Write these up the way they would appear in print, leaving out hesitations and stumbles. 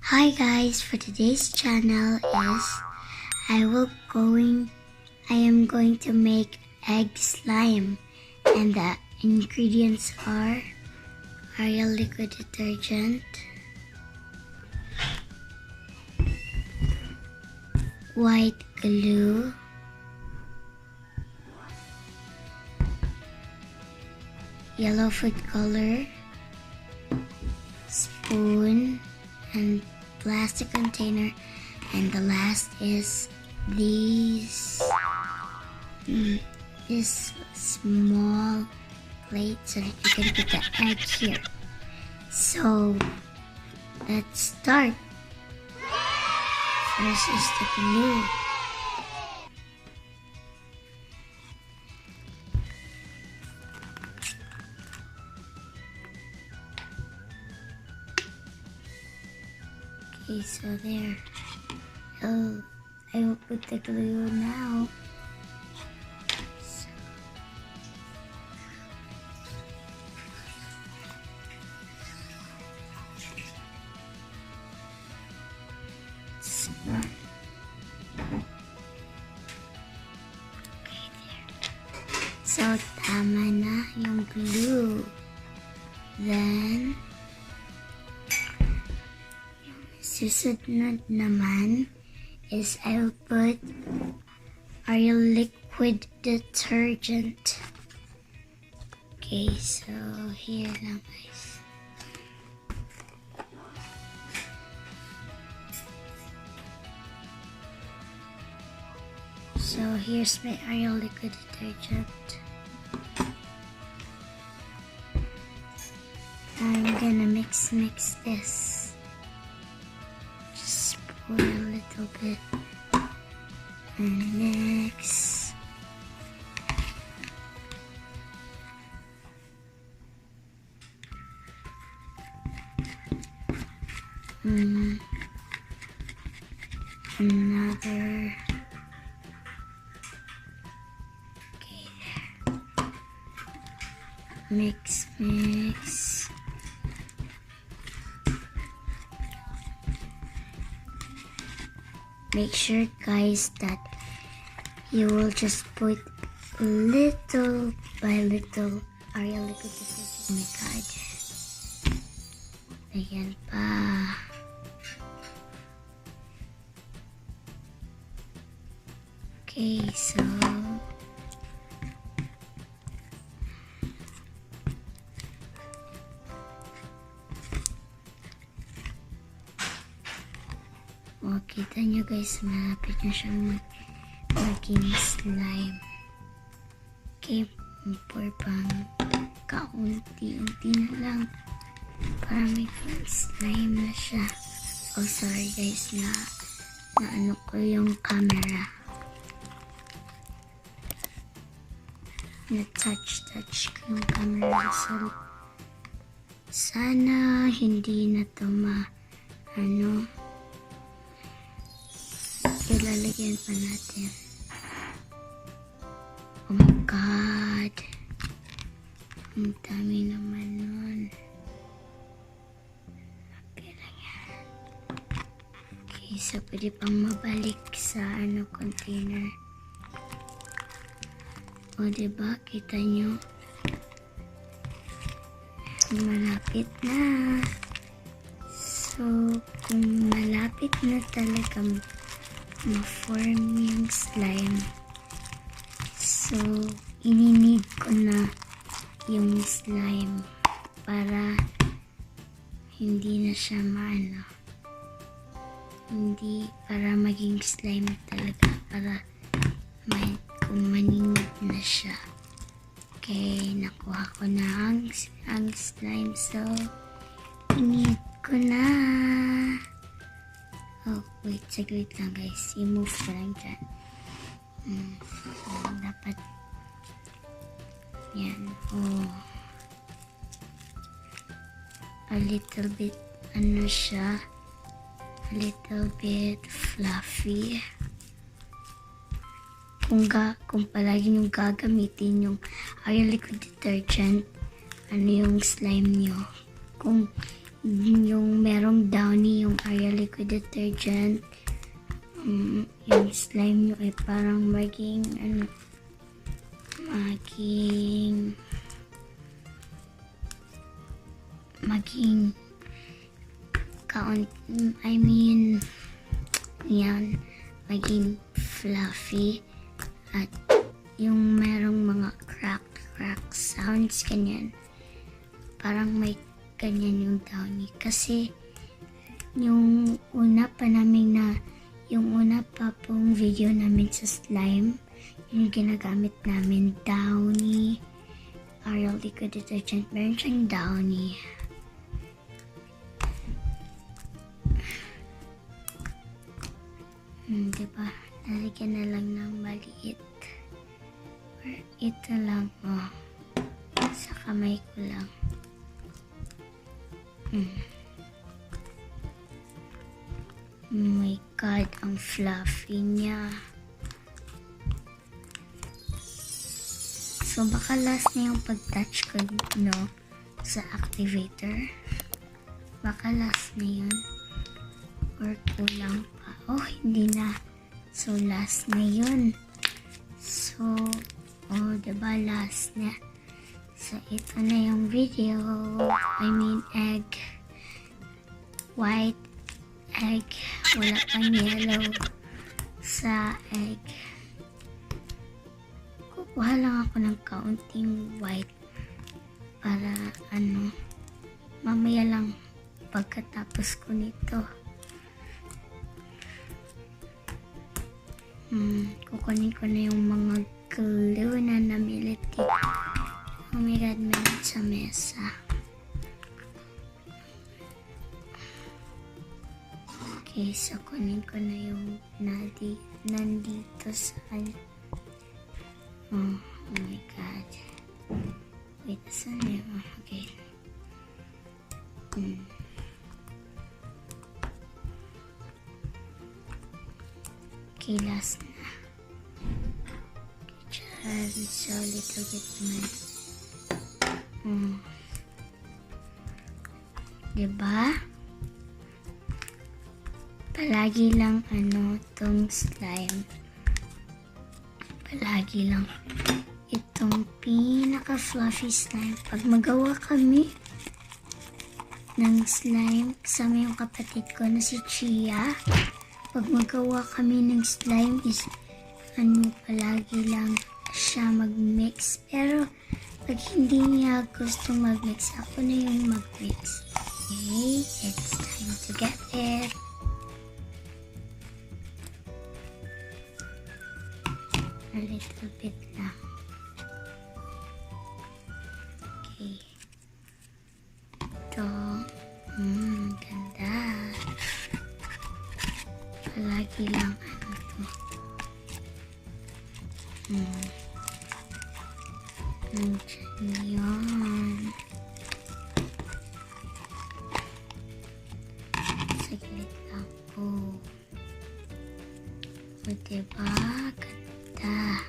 Hi guys, for today's channel is I am going to make egg slime, and the ingredients are Ariel liquid detergent, white glue, yellow food color, spoon, and plastic container, and the last is this small plate so that you can put the egg here. So let's start. First is the glue. Okay, so there. Oh, I will put the glue now. Okay, there. So, tama na yung glue. Then, susunod naman is I'll put Ariel liquid detergent. Okay, so here lang guys. So here's my Ariel liquid detergent. I'm gonna mix this. Pour a little bit and mix. Another. Okay, there. Mix. Make sure guys that you will just put little by little Ariel liquid detergent. Oh my god. Ayan pa. Okay, so kita nyo guys, malapit na siyang maging slime. Okay, pour pang kaunti-unti na lang para maging slime na siya. Oh, sorry guys, na ano ko yung camera. Na-touch ko yung camera. So, sana hindi na to ilalagyan pa natin. Oh my god. Ang dami naman nun. Okay lang yan. Okay, so pwede pang mabalik sa container. O diba, kita nyo? Malapit na. So, kung malapit na talaga ma-form yung slime, so ini-need ko na yung slime para hindi na siya hindi para maging slime talaga, para kumaninod na siya. Okay, nakuha ko na ang slime, so ini-need ko na. Oh, wait, saglit lang guys. I-move ko lang dyan. Dapat. Yan. Oh. A little bit, siya. A little bit fluffy. Kung palagi nyo gagamitin yung Ariel liquid detergent, yung slime nyo. Kung yung merong downy, yung Ariel liquid detergent. Yung slime nyo ay parang maging maging fluffy at yung merong mga crack sounds, ganyan. Parang may ganyan yung downy. Kasi yung una pa pong video namin sa slime, yung ginagamit namin downy, Ariel liquid detergent, meron siyang downy. Diba? Lalagyan na lang ng maliit. Or ito lang, sa kamay ko lang. Oh my God, ang fluffy niya. So, baka last na yung pag-touch ko, sa activator. Baka last na yun. Or kulang pa. Oh, hindi na. So, last na yun. So, diba last na. So, ito na yung video. Egg. White egg. Wala pang yellow sa egg. Kukuha lang ako ng kaunting white para mamaya lang pagkatapos ko nito. Kukunin ko na yung mga glue na namili dito. Oh my God, meron sa mesa. Okay, so kunin ko na yung nandito sa oh my God. Wait, saan yun? Okay. Okay, last na. So a little bit more. Diba? Palagi lang tong slime. Palagi lang itong pinaka-fluffy slime. Pag magawa kami ng slime, kasama yung kapatid ko na si Chia, pag magawa kami ng slime is palagi lang siya mag-mix. Pero pag hindi niya gusto mag-mix, ako na yung mag-mix. Okay, it's time to get it. A little bit lang. Okay. Ito. Ganda. Palagi lang to. Nandiyan yun. Saglit lang po. O diba? Ganda.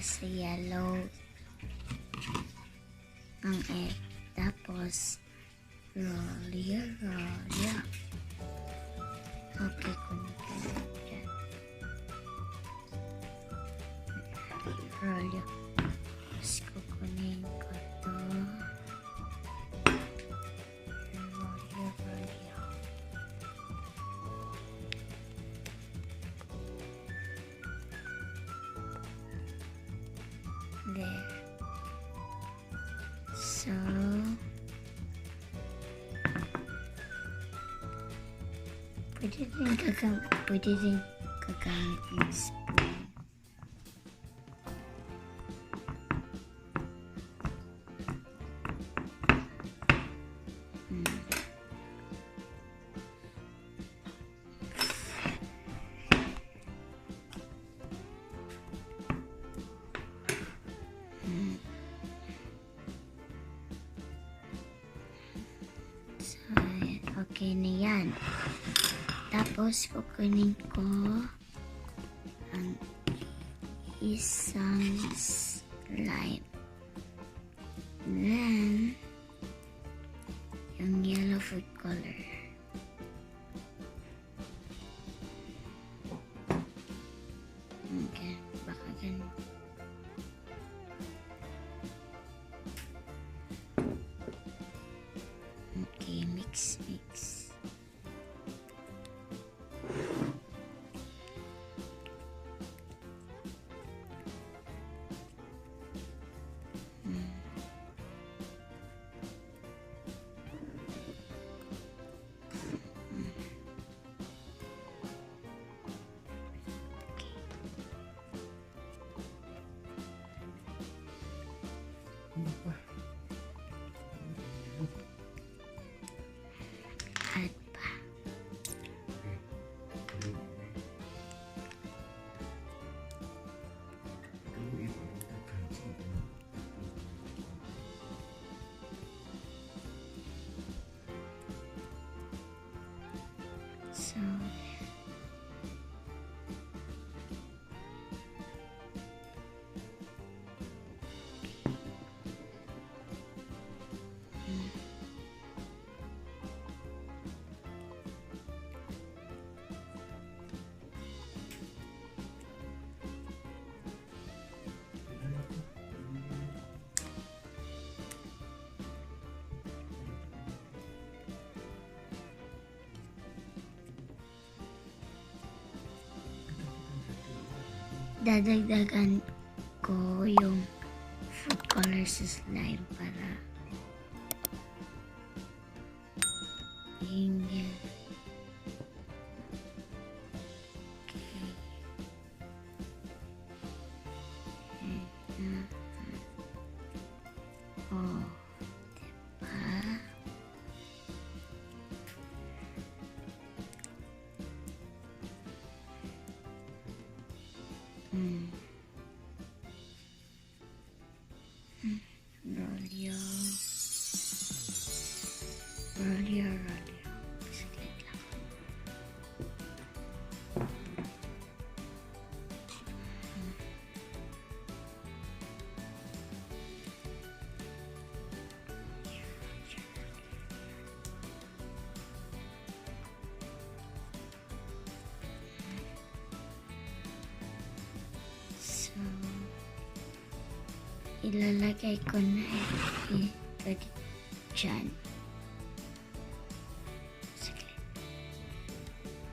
Sa yellow ang egg, tapos roll. Okay, kunin ko dyan. Roll. Tapos kukunin ko to. Roll. There. So, pwede din gagamit ng spoon. Tapos, kukunin ko ang isang slime. Then, yung yellow food color. Okay, baka ganun. Okay, mix. Add pa. So, dadagdagan ko yung food color sa slime para yung oh, diba? Roll. Saglit lang. So, ilalagay ko na ito dyan.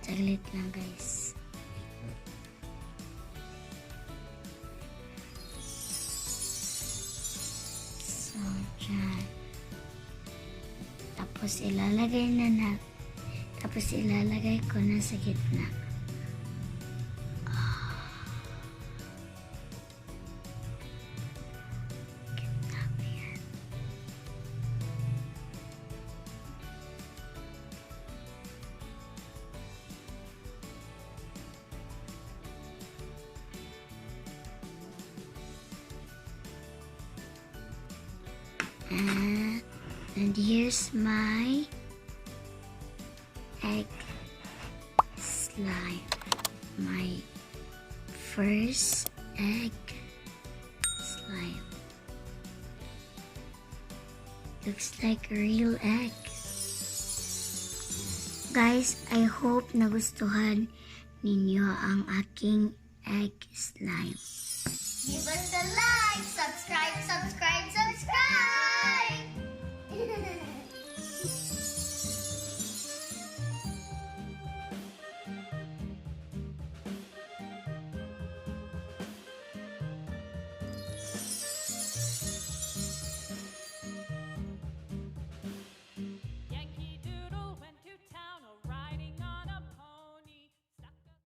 Saglit lang guys. So, dyan. Tapos ilalagay ko na sa gitna. Gitna ba yan? And here's my egg slime. My first egg slime. Looks like a real egg. Guys, I hope nagustuhan ninyo ang aking egg slime. Give us a like, subscribe!